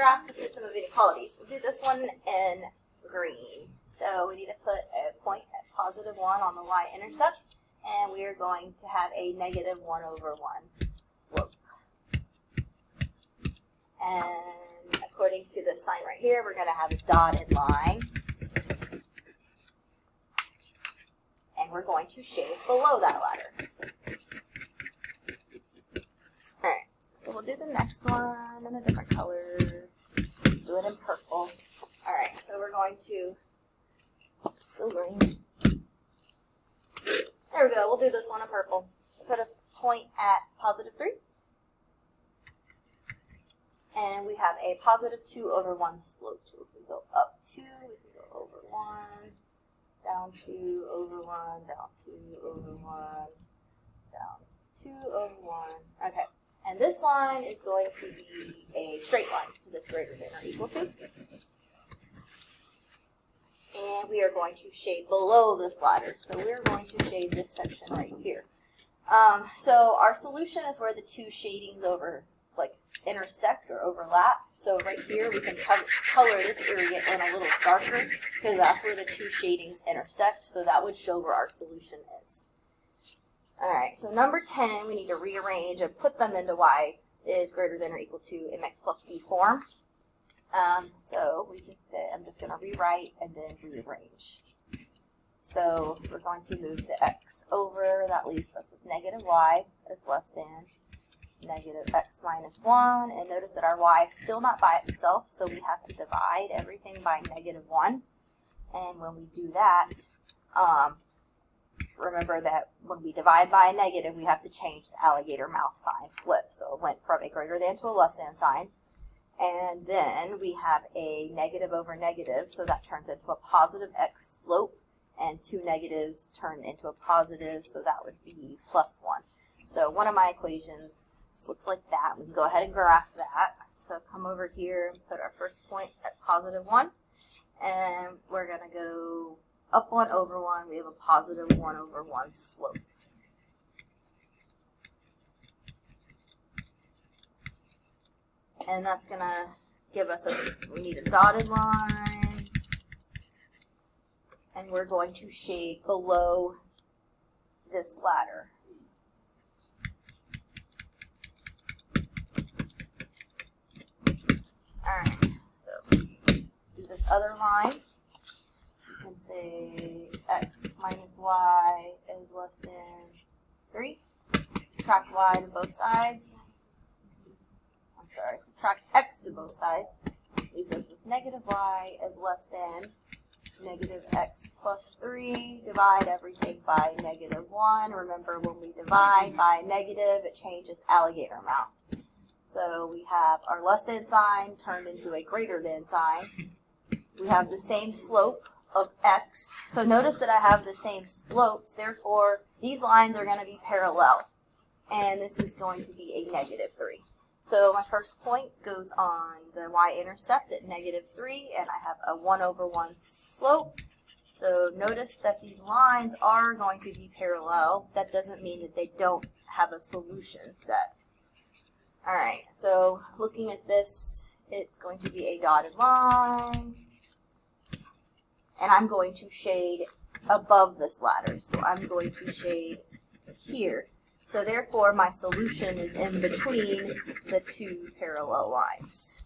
graph the system of inequalities. We'll do this one in green. So we need to put a point at +1 on the y-intercept, and we are going to have a -1/1 slope. And according to this sign right here, we're going to have a dotted line. And we're going to shade below that ladder. Alright, so we'll do the next one in a different color. Do it in purple. Alright, so we're going to, still green. There we go, we'll do this one in purple. Put a point at +3. And we have a +2/1 slope. So if we go up 2, we can go over 1, down 2/1, down 2/1, down 2/1. Okay, and this line is going to be a straight line because it's greater than or equal to. And we are going to shade below this ladder. So we're going to shade this section right here. So our solution is where the two shadings intersect or overlap. So right here we can color this area in a little darker because that's where the two shadings intersect. So that would show where our solution is. Alright, so number 10, we need to rearrange and put them into y is greater than or equal to mx plus b form. So we can say, I'm just going to rewrite and then rearrange. So we're going to move the x over. That leaves us with -y is less than -x minus 1, and notice that our y is still not by itself, so we have to divide everything by -1. And when we do that, remember that when we divide by a negative, we have to change the alligator mouth sign, flip. So it went from a greater than to a less than sign. And then we have a negative over negative, so that turns into a positive x slope, and two negatives turn into a positive, so that would be +1. So one of my equations looks like that. We can go ahead and graph that. So come over here and put our first point at +1. And we're going to go up 1 over 1. We have a +1/1 slope. And that's going to give us we need a dotted line. And we're going to shade below this ladder. Alright, so do this other line. You can say x minus y is less than 3. Subtract y to both sides. Subtract x to both sides. Leaves us with -y is less than -x plus 3. Divide everything by -1. Remember, when we divide by negative, it changes alligator mouth. So we have our less than sign turned into a greater than sign. We have the same slope of x. So notice that I have the same slopes. Therefore, these lines are going to be parallel. And this is going to be a -3. So my first point goes on the y-intercept at -3, and I have a 1/1 slope. So notice that these lines are going to be parallel. That doesn't mean that they don't have a solution set. Alright, so looking at this, it's going to be a dotted line. And I'm going to shade above this ladder. So I'm going to shade here. So therefore, my solution is in between the two parallel lines.